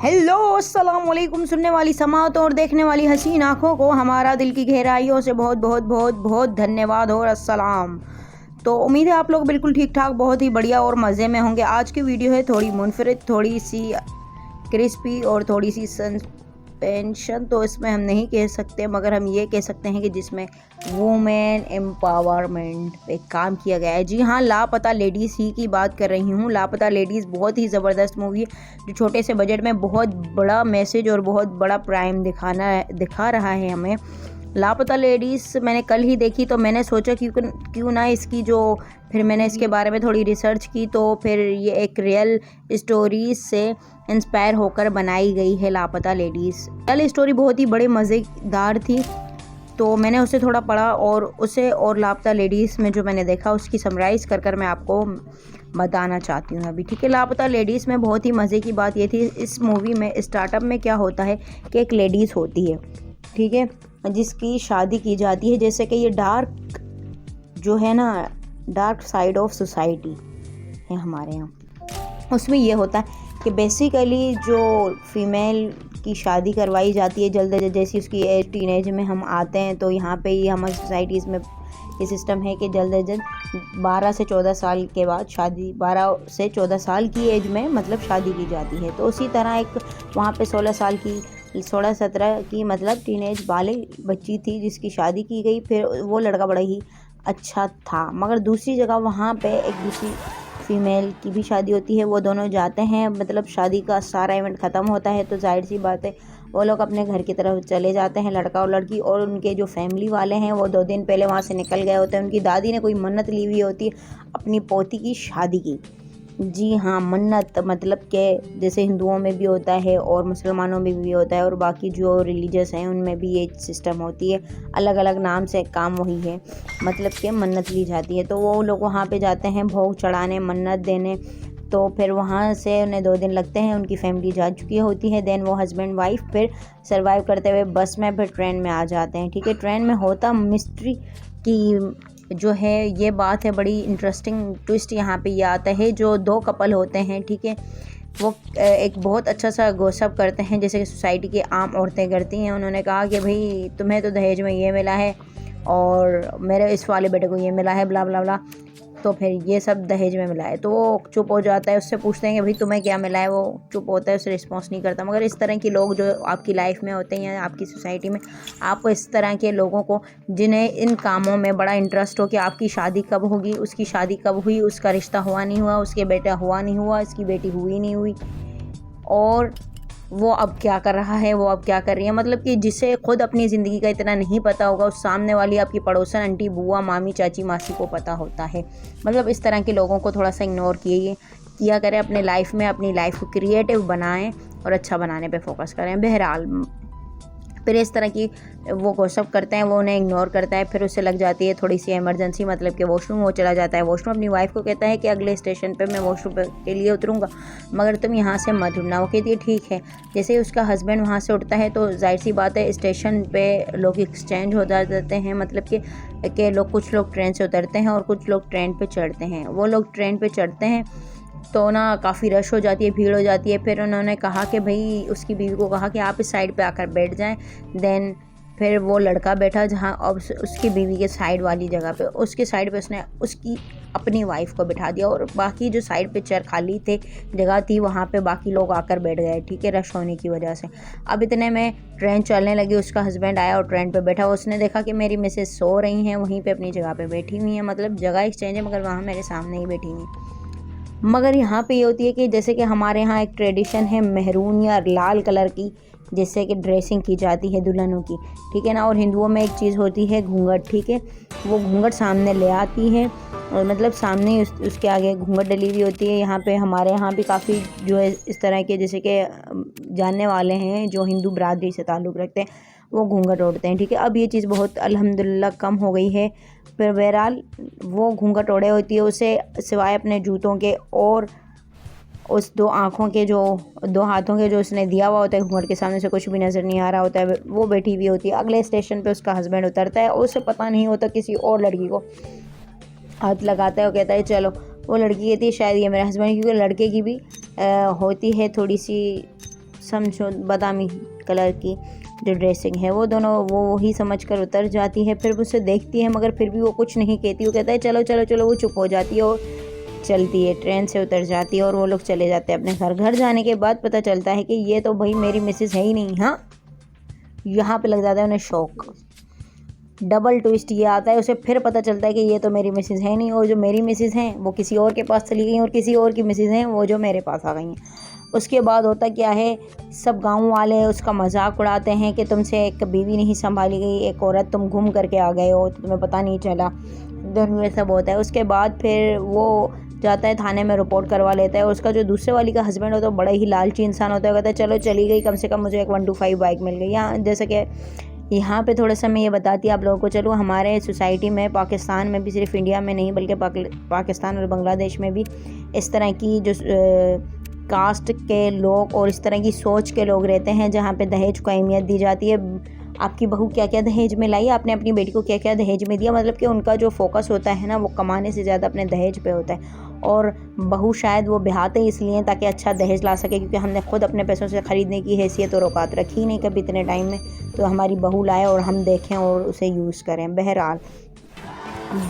Hello अस्सलाम वालेकुम। सुनने वाली समाअत और देखने वाली हसीन आँखों को हमारा दिल की गहराइयों से बहुत बहुत बहुत बहुत धन्यवाद और अस्सलाम। तो उम्मीद है आप लोग बिल्कुल ठीक ठाक, बहुत ही बढ़िया और मज़े में होंगे। आज की वीडियो है थोड़ी मुनफरिद, थोड़ी सी क्रिस्पी और थोड़ी सी सस्पेंशन तो इसमें हम नहीं कह सकते, मगर हम ये कह सकते हैं कि जिसमें वुमेन एम्पावरमेंट पे काम किया गया है। जी हाँ, लापता लेडीज़ ही की बात कर रही हूँ। लापता लेडीज़ बहुत ही ज़बरदस्त मूवी है जो छोटे से बजट में बहुत बड़ा मैसेज और बहुत बड़ा प्राइम दिखा रहा है हमें। लापता लेडीज़ मैंने कल ही देखी तो मैंने सोचा क्यों ना इसकी जो फिर मैंने इसके बारे में थोड़ी रिसर्च की, तो फिर ये एक रियल स्टोरीज से इंस्पायर होकर बनाई गई है लापता लेडीज़। रियल स्टोरी बहुत ही बड़े मज़ेदार थी, तो मैंने उसे थोड़ा पढ़ा और लापता लेडीज़ में जो मैंने देखा उसकी समराइज़ कर मैं आपको बताना चाहती हूँ अभी। ठीक है, लापता लेडीज़ में बहुत ही मज़े की बात ये थी, इस मूवी में स्टार्टअप में क्या होता है कि एक लेडीज़ होती है, ठीक है, जिसकी शादी की जाती है। जैसे कि ये डार्क जो है ना, डार्क साइड ऑफ सोसाइटी है हमारे यहाँ। उसमें ये होता है कि बेसिकली जो फीमेल की शादी करवाई जाती है जल्द जैसी उसकी एज टीनेज में हम आते हैं, तो यहाँ पे ही हमारी सोसाइटीज़ में ये सिस्टम है कि जल्द से जल्द 12 से 14 साल के बाद शादी, 12 से 14 साल की एज में मतलब शादी की जाती है। तो उसी तरह एक वहाँ पे 16-17 की मतलब टीनेज वाले बच्ची थी जिसकी शादी की गई। फिर वो लड़का बड़ा ही अच्छा था, मगर दूसरी जगह वहाँ पे एक दूसरी फीमेल की भी शादी होती है। वो दोनों जाते हैं, मतलब शादी का सारा इवेंट ख़त्म होता है तो जाहिर सी बात है वो लोग अपने घर की तरफ चले जाते हैं, लड़का और लड़की। और उनके जो फैमिली वाले हैं वो 2 दिन पहले वहाँ से निकल गए होते हैं। उनकी दादी ने कोई मन्नत ली हुई होती है अपनी पोती की शादी की। जी हाँ, मन्नत मतलब कि जैसे हिंदुओं में भी होता है और मुसलमानों में भी होता है और बाकी जो रिलीजियस हैं उनमें भी ये सिस्टम होती है, अलग अलग नाम से काम वही है, मतलब कि मन्नत ली जाती है। तो वो लोग वहाँ पे जाते हैं भोग चढ़ाने, मन्नत देने। तो फिर वहाँ से उन्हें 2 दिन लगते हैं, उनकी फैमिली जा चुकी होती है। देन वो हस्बैंड वाइफ फिर सर्वाइव करते हुए बस में फिर ट्रेन में आ जाते हैं। ठीक है, ट्रेन में होता मिस्ट्री की जो है ये बात है, बड़ी इंटरेस्टिंग ट्विस्ट यहाँ पे ये आता है। जो 2 कपल होते हैं, ठीक है, वो एक बहुत अच्छा सा गॉसिप करते हैं जैसे कि सोसाइटी की आम औरतें करती हैं। उन्होंने कहा कि भाई तुम्हें तो दहेज में ये मिला है और मेरे इस वाले बेटे को ये मिला है, ब्ला ब्ला ब्ला, तो फिर ये सब दहेज में मिला है। तो वो चुप हो जाता है, उससे पूछते हैं कि भाई तुम्हें क्या मिला है, वो चुप होता है, उससे रिस्पॉन्स नहीं करता। मगर इस तरह के लोग जो आपकी लाइफ में होते हैं या आपकी सोसाइटी में, आपको इस तरह के लोगों को जिन्हें इन कामों में बड़ा इंटरेस्ट हो कि आपकी शादी कब होगी, उसकी शादी कब हुई, उसका रिश्ता हुआ नहीं हुआ, उसके बेटा हुआ नहीं हुआ, इसकी बेटी हुई नहीं हुई, और वो अब क्या कर रहा है, वो अब क्या कर रही है, मतलब कि जिसे खुद अपनी ज़िंदगी का इतना नहीं पता होगा उस सामने वाली आपकी पड़ोसन, आंटी, बुआ, मामी, चाची, मासी को पता होता है। मतलब इस तरह के लोगों को थोड़ा सा इग्नोर किया करें अपने लाइफ में, अपनी लाइफ को क्रिएटिव बनाएं और अच्छा बनाने पे फोकस करें। बहरहाल फिर इस तरह की वो गॉसिप करते हैं, वो उन्हें इग्नोर करता है। फिर उससे लग जाती है थोड़ी सी इमरजेंसी, मतलब कि वॉशरूम। वो चला जाता है वॉशरूम, अपनी वाइफ को कहता है कि अगले स्टेशन पे मैं वॉशरूम के लिए उतरूँगा, मगर तुम यहाँ से मत उठना। वो कहती है ठीक है। जैसे ही उसका हस्बैंड वहाँ से उठता है तो जाहिर सी बात है स्टेशन पे लोग एक्सचेंज हो जाते हैं, मतलब कि लोग, कुछ लोग ट्रेन से उतरते हैं और कुछ लोग ट्रेन पर चढ़ते हैं। वो लोग ट्रेन पर चढ़ते हैं तो ना काफ़ी रश हो जाती है, भीड़ हो जाती है। फिर उन्होंने कहा कि भाई, उसकी बीवी को कहा कि आप इस साइड पे आकर बैठ जाएं। देन फिर वो लड़का बैठा जहाँ अब उसकी बीवी के साइड वाली जगह पे, उसके साइड पे उसने उसकी अपनी वाइफ को बिठा दिया और बाकी जो साइड पे चेयर खाली थे, जगह थी, वहाँ पे बाकी लोग आकर बैठ गए, ठीक है, रश होने की वजह से। अब इतने में ट्रेन चलने लगी, उसका हस्बैंड आया और ट्रेन पर बैठा। उसने देखा कि मेरी मिसेस सो रही हैं, वहीं पर अपनी जगह पर बैठी हुई हैं, मतलब जगह एक्सचेंज है मगर वहाँ मेरे सामने ही बैठी हुई। मगर यहाँ पे ये होती है कि जैसे कि हमारे यहाँ एक ट्रेडिशन है मेहरून या लाल कलर की, जैसे कि ड्रेसिंग की जाती है दुल्हनों की, ठीक है ना। और हिंदुओं में एक चीज़ होती है घूंघट, ठीक है, वो घूंघट सामने ले आती है और मतलब सामने उसके आगे घूंघट डली हुई होती है। यहाँ पे हमारे यहाँ भी काफ़ी जो है इस तरह के, जैसे कि जानने वाले हैं जो हिंदू बरादरी से ताल्लुक़ रखते हैं, वो घूंघट ओढ़ते हैं, ठीक है। अब ये चीज़ बहुत अल्हम्दुलिल्लाह कम हो गई है। फिर बहरहाल वो घूंघट ओढ़े होती है, उसे सिवाय अपने जूतों के और उस 2 आँखों के, जो 2 हाथों के जो उसने दिया हुआ होता है, घूंघट के सामने से कुछ भी नज़र नहीं आ रहा होता है, वो बैठी हुई होती है। अगले स्टेशन पे उसका हस्बैंड उतरता है और उसे पता नहीं होता, किसी और लड़की को हाथ लगाता है और कहता है चलो। वो लड़की कहती है शायद ये मेरा हस्बैंड, क्योंकि लड़के की भी होती है थोड़ी सी समझो बादामी कलर की जो ड्रेसिंग है, वो दोनों वो वही समझ कर उतर जाती है। फिर उसे देखती है मगर फिर भी वो कुछ नहीं कहती, वो कहता है चलो चलो चलो, वो चुप हो जाती है और चलती है, ट्रेन से उतर जाती है और वो लोग चले जाते हैं अपने घर। घर जाने के बाद पता चलता है कि ये तो भाई मेरी मिसेस है ही नहीं। हाँ, यहाँ पे लग जाता है उन्हें शौक। डबल ट्विस्ट ये आता है, उसे फिर पता चलता है कि ये तो मेरी मिसेस है नहीं, और जो मेरी मिसेस हैं वो किसी और के पास चली गई और किसी और की मिसेस हैं वो जो मेरे पास आ गई हैं। उसके बाद होता क्या है, सब गांव वाले उसका मजाक उड़ाते हैं कि तुमसे एक बीवी नहीं संभाली गई, एक औरत तुम घूम करके आ गए हो तो तुम्हें पता नहीं चला। देन ये सब होता है। उसके बाद फिर वो जाता है थाने में, रिपोर्ट करवा लेता है। उसका जो दूसरे वाली का हस्बैंड होता है बड़ा ही लालची इंसान होता है, कहता है चलो चली गई, कम से कम मुझे एक 125 बाइक मिल गई। यहाँ जैसे कि यहाँ पे थोड़ा सा मैं ये बताती है आप लोगों को, चलो हमारे सोसाइटी में, पाकिस्तान में भी, सिर्फ इंडिया में नहीं बल्कि पाकिस्तान और बांग्लादेश में भी इस तरह की जो कास्ट के लोग और इस तरह की सोच के लोग रहते हैं जहाँ पे दहेज को अहमियत दी जाती है। आपकी बहू क्या क्या दहेज में लाई, आपने अपनी बेटी को क्या क्या दहेज में दिया, मतलब कि उनका जो फोकस होता है ना वो कमाने से ज़्यादा अपने दहेज पे होता है। और बहू शायद वो ब्याहते ही इसलिए ताकि अच्छा दहेज ला सके, क्योंकि हमने खुद अपने पैसों से ख़रीदने की हैसियत और औकात रखी ही नहीं कभी इतने टाइम में, तो हमारी बहू लाए और हम देखें और उसे यूज़ करें। बहरहाल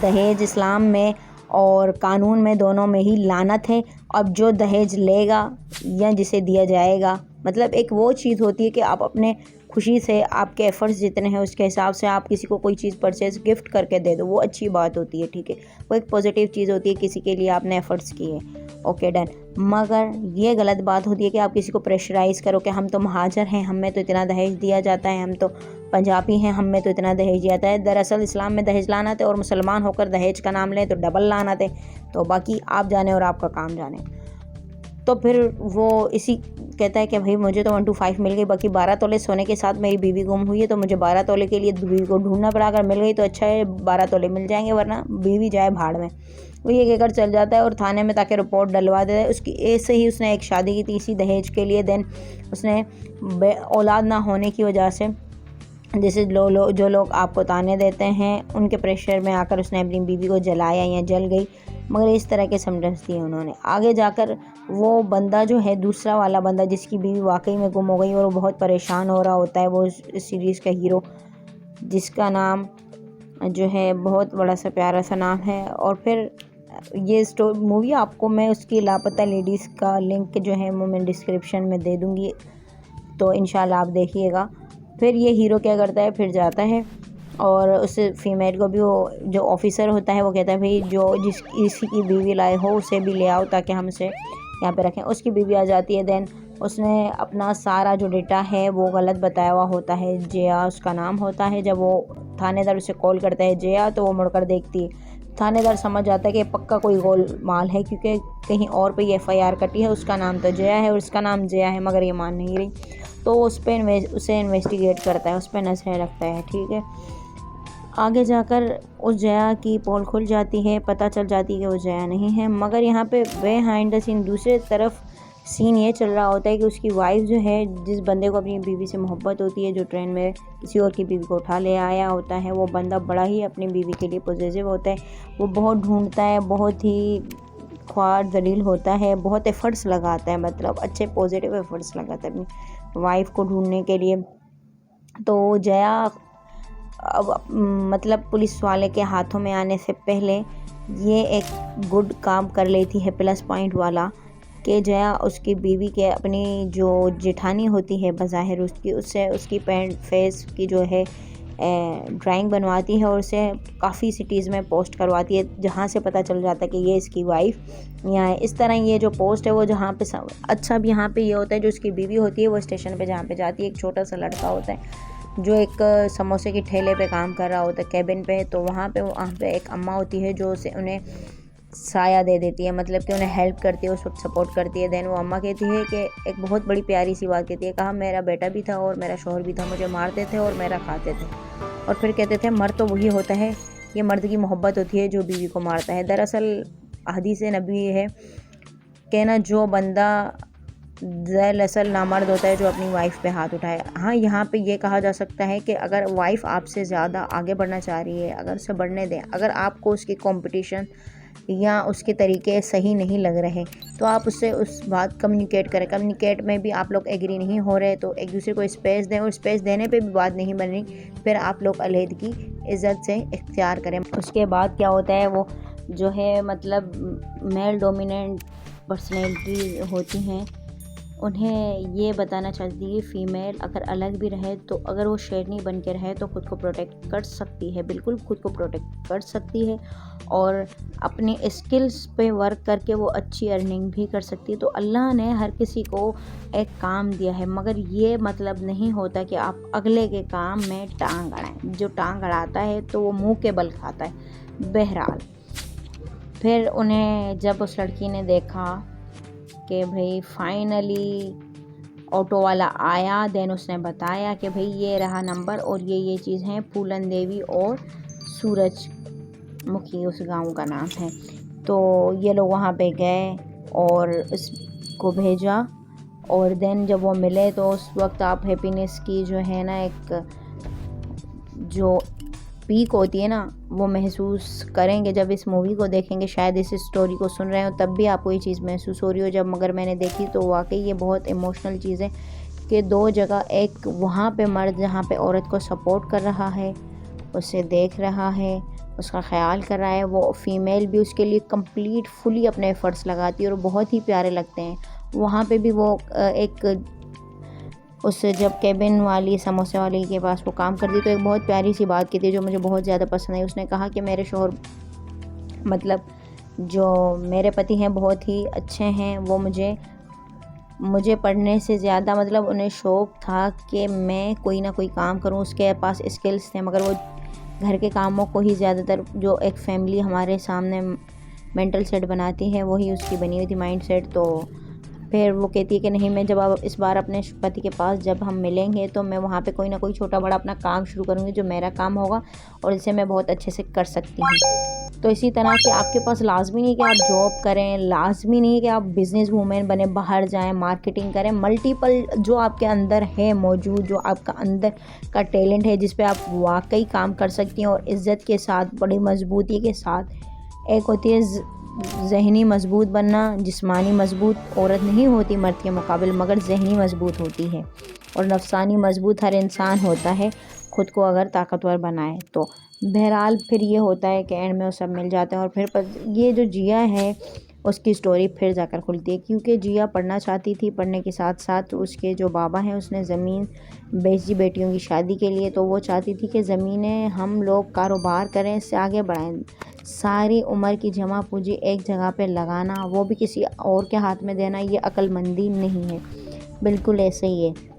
दहेज इस्लाम में और कानून में दोनों में ही लानत है। अब जो दहेज लेगा या जिसे दिया जाएगा, मतलब एक वो चीज़ होती है कि आप अपने खुशी से, आपके एफ़र्ट्स जितने हैं उसके हिसाब से आप किसी को कोई चीज़ परचेज़ गिफ्ट करके दे दो, वो अच्छी बात होती है, ठीक है, वो एक पॉजिटिव चीज़ होती है, किसी के लिए आपने एफ़र्ट्स किए, ओके डन। मगर ये गलत बात होती है कि आप किसी को प्रेशराइज़ करो कि हम तो महाजर हैं, हमें तो इतना दहेज दिया जाता है, हम तो पंजाबी हैं, हमें तो इतना दहेज दिया जाता है। दरअसल इस्लाम में दहेज लानत है और मुसलमान होकर दहेज का नाम लें तो डबल लानत है। तो बाकी आप जाने और आपका काम जाने। तो फिर वो इसी कहता है कि भाई मुझे तो 125 मिल गई, बाकी 12 तोले सोने के साथ मेरी बीवी गुम हुई है, तो मुझे 12 तोले के लिए बीवी को ढूंढना पड़ा। अगर मिल गई तो अच्छा है, 12 तोले मिल जाएंगे, वरना बीवी जाए भाड़ में। वो ये कहकर चल जाता है और थाने में ताकि रिपोर्ट डलवा देता है। उसकी ऐसे ही उसने एक शादी की थी इसी दहेज के लिए। देन उसने औलाद ना होने की वजह से, जैसे जो लोग आपको ताने देते हैं उनके प्रेशर में आकर उसने अपनी बीवी को जलाया या जल गई, मगर इस तरह के सिम्टम्स दिए उन्होंने। आगे जाकर वो बंदा जो है, दूसरा वाला बंदा जिसकी बीवी वाकई में गुम हो गई और वो बहुत परेशान हो रहा होता है, वो इस सीरीज़ का हीरो, जिसका नाम जो है बहुत बड़ा सा प्यारा सा नाम है। और फिर ये मूवी आपको मैं उसकी लापता लेडीज़ का लिंक जो है वो मैं डिस्क्रिप्शन में दे दूँगी, तो इंशाल्लाह आप देखिएगा। फिर ये हीरो क्या करता है, फिर जाता है और उस फीमेल को भी, वो जो ऑफिसर होता है वो कहता है भाई जो इसी की बीवी लाए हो उसे भी ले आओ ताकि हम उसे यहाँ पे रखें। उसकी बीवी आ जाती है। देन उसने अपना सारा जो डेटा है वो गलत बताया हुआ होता है, जया उसका नाम होता है। जब वो थानेदार उसे कॉल करता है जया, तो वो मुड़कर देखती है। थानेदार समझ जाता है कि पक्का कोई गोलमाल है, क्योंकि कहीं और पे ये FIR कटी है, उसका नाम तो जया है और उसका नाम जया है, मगर ये मान नहीं रही। तो उसे इन्वेस्टिगेट करता है, उस पर नजरें रखता है, ठीक है। आगे जाकर उस जया की पोल खुल जाती है, पता चल जाती है कि वो जया नहीं है। मगर यहाँ पे बिहाइंड द सीन दूसरे तरफ सीन ये चल रहा होता है कि उसकी वाइफ जो है, जिस बंदे को अपनी बीवी से मोहब्बत होती है, जो ट्रेन में किसी और की बीवी को उठा ले आया होता है, वो बंदा बड़ा ही अपनी बीवी के लिए पॉजिटिव होता है। वो बहुत ढूंढता है, बहुत ही ख्वार दलील होता है, बहुत एफ़र्ट्स लगाता है, मतलब अच्छे पॉजिटिव एफ़र्ट्स लगाता है अपनी वाइफ को ढूंढने के लिए। तो जया अब मतलब पुलिस वाले के हाथों में आने से पहले ये एक गुड काम कर लेती है, प्लस पॉइंट वाला, कि जया उसकी बीवी के, अपनी जो जेठानी होती है बज़ाहिर उससे उसकी फेस की जो है ड्राइंग बनवाती है और उसे काफ़ी सिटीज़ में पोस्ट करवाती है, जहाँ से पता चल जाता है कि ये इसकी वाइफ यहाँ है। इस तरह ये जो पोस्ट है वो जहाँ पे अच्छा, अब यहाँ पे ये होता है जो उसकी बीवी होती है वो स्टेशन पे जहाँ पे जाती है, एक छोटा सा लड़का होता है जो एक समोसे की ठेले पे काम कर रहा होता है कैबिन पे। तो वहाँ पे एक अम्मा होती है जो उन्हें साया दे देती है, मतलब कि उन्हें हेल्प करती है, उस वक्त सपोर्ट करती है। देन वो अम्मा कहती है कि एक बहुत बड़ी प्यारी सी बात कहती है, कहा मेरा बेटा भी था और मेरा शौहर भी था, मुझे मारते थे और मेरा खाते थे। और फिर कहते थे मर्द तो वही होता है, ये मर्द की मोहब्बत होती है जो बीवी को मारता है। दरअसल हदीस नबी है कि ना, जो बंदा दरअसल नामर्द होता है जो अपनी वाइफ पे हाथ उठाए। हाँ, यहाँ पे ये कहा जा सकता है कि अगर वाइफ आपसे ज़्यादा आगे बढ़ना चाह रही है, अगर उसे बढ़ने दें, अगर आपको उसकी कंपटीशन या उसके तरीके सही नहीं लग रहे तो आप उससे उस बात कम्युनिकेट करें। कम्युनिकेट में भी आप लोग एग्री नहीं हो रहे तो एक दूसरे को स्पेस दें, और स्पेस देने पे भी बात नहीं बन रही फिर आप लोग अलहदगी इज़्ज़त से इख्तियार करें। उसके बाद क्या होता है, वो जो है मतलब मेल डोमिनेंट पर्सनैलिटी होती हैं, उन्हें ये बताना चाहती है फ़ीमेल अगर अलग भी रहे तो अगर वो शेरनी बन के रहे तो ख़ुद को प्रोटेक्ट कर सकती है, बिल्कुल ख़ुद को प्रोटेक्ट कर सकती है और अपनी स्किल्स पे वर्क करके वो अच्छी अर्निंग भी कर सकती है। तो अल्लाह ने हर किसी को एक काम दिया है, मगर ये मतलब नहीं होता कि आप अगले के काम में टांग अड़ाएं। जो टांग अड़ाता है तो वो मुंह के बल खाता है। बहरहाल फिर उन्हें जब उस लड़की ने देखा कि भाई फाइनली ऑटो वाला आया, देन उसने बताया कि भाई ये रहा नंबर और ये चीज़ हैं, फूलन देवी और सूरजमुखी उस गांव का नाम है। तो ये लोग वहाँ पे गए और उसको भेजा और देन जब वो मिले तो उस वक्त आप हैप्पीनेस की जो है ना एक जो पीक होती है ना वो महसूस करेंगे जब इस मूवी को देखेंगे। शायद इस स्टोरी को सुन रहे हो तब भी आपको ये चीज़ महसूस हो रही हो, जब मगर मैंने देखी तो वाकई ये बहुत इमोशनल चीज़ है कि दो जगह, एक वहाँ पे मर्द जहाँ पे औरत को सपोर्ट कर रहा है, उसे देख रहा है, उसका ख्याल कर रहा है, वो फ़ीमेल भी उसके लिए कंप्लीट फुली अपने एफ़र्ट्स लगाती है और बहुत ही प्यारे लगते हैं। वहाँ पे भी वो एक उससे जब केबिन वाली समोसे वाली के पास वो काम करती तो एक बहुत प्यारी सी बात की थी जो मुझे बहुत ज़्यादा पसंद आई। उसने कहा कि मेरे शौहर मतलब जो मेरे पति हैं बहुत ही अच्छे हैं, वो मुझे पढ़ने से ज़्यादा मतलब उन्हें शौक़ था कि मैं कोई ना कोई काम करूं। उसके पास स्किल्स थे मगर वो घर के कामों को ही ज़्यादातर, जो एक फ़ैमिली हमारे सामने मेंटल सेट बनाती है वही उसकी बनी हुई थी माइंड सेट। तो फिर वो कहती है कि नहीं, मैं जब अब इस बार अपने पति के पास जब हम मिलेंगे तो मैं वहाँ पे कोई ना कोई छोटा बड़ा अपना काम शुरू करूँगी जो मेरा काम होगा और इसे मैं बहुत अच्छे से कर सकती हूँ। तो इसी तरह कि आपके पास लाजमी नहीं कि आप जॉब करें, लाजमी नहीं कि आप बिज़नेस वूमेन बने, बाहर जाएं, मार्केटिंग करें। मल्टीपल जो आपके अंदर है मौजूद, जो आपका अंदर का टैलेंट है जिस पे आप वाकई काम कर सकती हैं और इज़्ज़त के साथ, बड़ी मजबूती के साथ। एक होती है ज़हनी मजबूत बनना, जिस्मानी मजबूत औरत नहीं होती मर्द के मुकाबले मगर ज़हनी मजबूत होती है, और नफसानी मजबूत हर इंसान होता है ख़ुद को अगर ताकतवर बनाए तो। बहरहाल फिर ये होता है कि एंड में वो सब मिल जाते हैं और फिर ये जो जिया है उसकी स्टोरी फिर जाकर खुलती है, क्योंकि जिया पढ़ना चाहती थी, पढ़ने के साथ साथ उसके जो बाबा हैं उसने ज़मीन बेच दी बेटियों की शादी के लिए। तो वो चाहती थी कि ज़मीनें हम लोग कारोबार करें, इससे आगे बढ़ाएं, सारी उम्र की जमा पूंजी एक जगह पे लगाना, वो भी किसी और के हाथ में देना, ये अक्लमंदी नहीं है, बिल्कुल ऐसे ही है।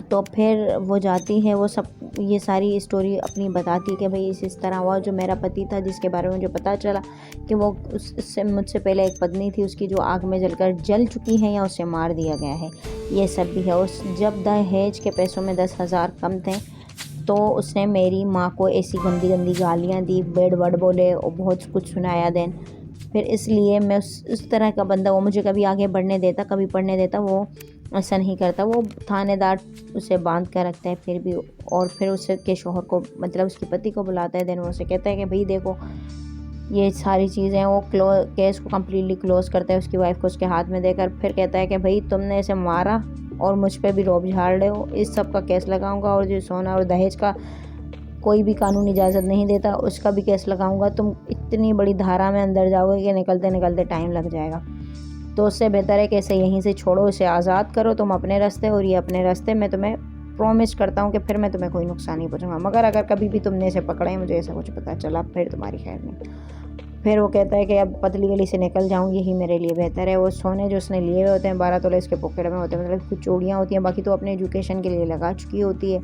तो फिर वो जाती है, वो सब ये सारी स्टोरी अपनी बताती है कि भाई इस तरह हुआ, जो मेरा पति था जिसके बारे में मुझे पता चला कि वो उससे मुझसे पहले एक पत्नी थी उसकी जो आग में जल चुकी है या उसे मार दिया गया है, ये सब भी है। उस जब दहेज के पैसों में 10,000 कम थे तो उसने मेरी माँ को ऐसी गंदी गंदी गालियाँ दी, बेड वर्ड बोले और बहुत कुछ सुनाया। देन फिर इसलिए मैं उस तरह का बंदा, वो मुझे कभी आगे बढ़ने देता, कभी पढ़ने देता, वो ऐसा नहीं करता। वो थानेदार उसे बांध कर रखता है फिर भी, और फिर उसके शौहर को मतलब उसके पति को बुलाता है। देन वो उसे कहता है कि भाई देखो ये सारी चीज़ें, वो केस को कम्प्लीटली क्लोज़ करता है उसकी वाइफ को उसके हाथ में देकर। फिर कहता है कि भाई तुमने इसे मारा और मुझ पे भी रौब झाड़ रहे हो, इस सब का केस लगाऊंगा, और जो सोना और दहेज का कोई भी कानून इजाज़त नहीं देता उसका भी केस लगाऊंगा। तुम इतनी बड़ी धारा में अंदर जाओगे कि निकलते निकलते टाइम लग जाएगा। तो उससे बेहतर है कि इसे यहीं से छोड़ो, इसे आज़ाद करो तुम अपने रास्ते और ये अपने रास्ते। मैं तुम्हें प्रॉमिस करता हूँ कि फिर मैं तुम्हें कोई नुकसान नहीं पहुँचाऊंगा, मगर अगर कभी भी तुमने इसे पकड़ा है, मुझे ऐसा कुछ पता चला, फिर तुम्हारी खैर नहीं। फिर वो कहता है कि अब पतली गली से निकल जाऊँ, यही मेरे लिए बेहतर है। वो सोने जो उसने लिए हुए होते हैं 12 तोले इसके पॉकेट में होते हैं, मतलब कुछ चूड़ियाँ होती हैं, बाकी तो अपने एजुकेशन के लिए लगा चुकी होती है,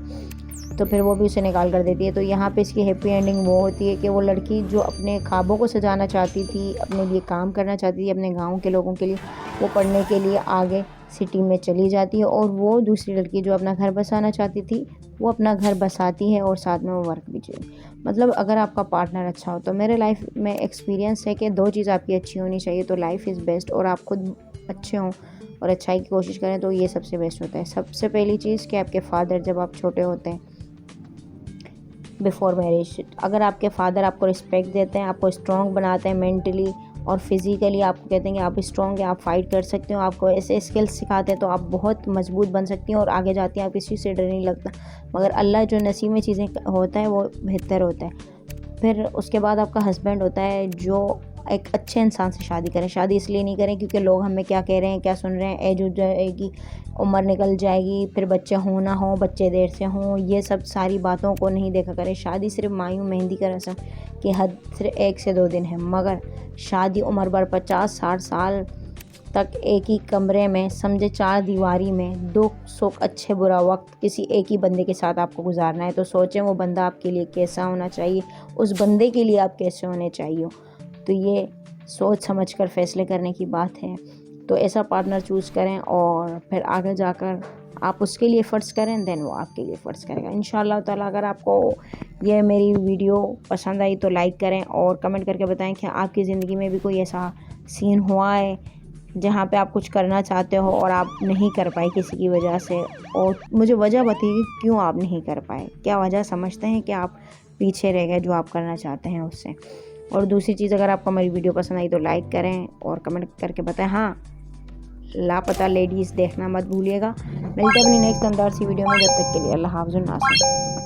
तो फिर वो भी उसे निकाल कर देती है। तो यहाँ पे इसकी हैप्पी एंडिंग वो होती है कि वो लड़की जो अपने ख्वाबों को सजाना चाहती थी, अपने लिए काम करना चाहती थी, अपने गाँव के लोगों के लिए, वो पढ़ने के लिए आगे सिटी में चली जाती है, और वो दूसरी लड़की जो अपना घर बसाना चाहती थी वो अपना घर बसाती है और साथ में वो वर्क भी चाहिए। मतलब अगर आपका पार्टनर अच्छा हो, तो मेरे लाइफ में एक्सपीरियंस है कि 2 चीज़ आपकी अच्छी होनी चाहिए तो लाइफ इज़ बेस्ट, और आप खुद अच्छे हों और अच्छाई की कोशिश करें तो ये सबसे बेस्ट होता है। सबसे पहली चीज़ कि आपके फादर जब आप छोटे होते हैं बिफोर मैरिज। अगर आपके फादर आपको रिस्पेक्ट देते हैं, आपको स्ट्रॉन्ग बनाते हैं मेंटली और फिज़िकली, आपको कहते हैं कि आप स्ट्रॉन्ग हैं, आप फाइट कर सकते हो, आपको ऐसे स्किल्स सिखाते हैं तो आप बहुत मजबूत बन सकती हैं और आगे जाती हैं आप किसी से डर नहीं लगता। मगर अल्लाह जो नसीब में चीज़ें होता है वो बेहतर होता है। फिर उसके बाद आपका हस्बैंड होता है जो एक अच्छे इंसान से शादी करें। शादी इसलिए नहीं करें क्योंकि लोग हमें क्या कह रहे हैं, क्या सुन रहे हैं, एज हो जाएगी, उम्र निकल जाएगी, फिर बच्चे हो ना हो, बच्चे देर से हों, ये सब सारी बातों को नहीं देखा करें। शादी सिर्फ मायूं मेहंदी का रस्म की हद सिर्फ 1 से 2 दिन है, मगर शादी उम्र भर 50-60 साल तक एक ही कमरे में, समझे 4 दीवारी में, दुख सुख अच्छे बुरा वक्त किसी एक ही बंदे के साथ आपको गुजारना है। तो सोचें वो बंदा आपके लिए कैसा होना चाहिए, उस बंदे के लिए आप कैसे होने चाहिए। तो ये सोच समझ कर फैसले करने की बात है। तो ऐसा पार्टनर चूज़ करें और फिर आगे जाकर आप उसके लिए फ़र्ज़ करें, देन वो आपके लिए फ़र्ज़ करेगा इंशाअल्लाह ताला। अगर आपको ये मेरी वीडियो पसंद आई तो लाइक करें और कमेंट करके बताएं कि आपकी ज़िंदगी में भी कोई ऐसा सीन हुआ है जहाँ पे आप कुछ करना चाहते हो और आप नहीं कर पाए किसी की वजह से, और मुझे वजह बताइए क्यों आप नहीं कर पाए, क्या वजह समझते हैं कि आप पीछे रह गए जो आप करना चाहते हैं उससे। और दूसरी चीज़, अगर आपको हमारी वीडियो पसंद आई तो लाइक करें और कमेंट करके बताएं। हाँ, लापता लेडीज़ देखना मत भूलिएगा। मिलते हैं अपनी नेक्स्ट दमदार सी वीडियो में, जब तक के लिए अल्लाह हाफ़िज़।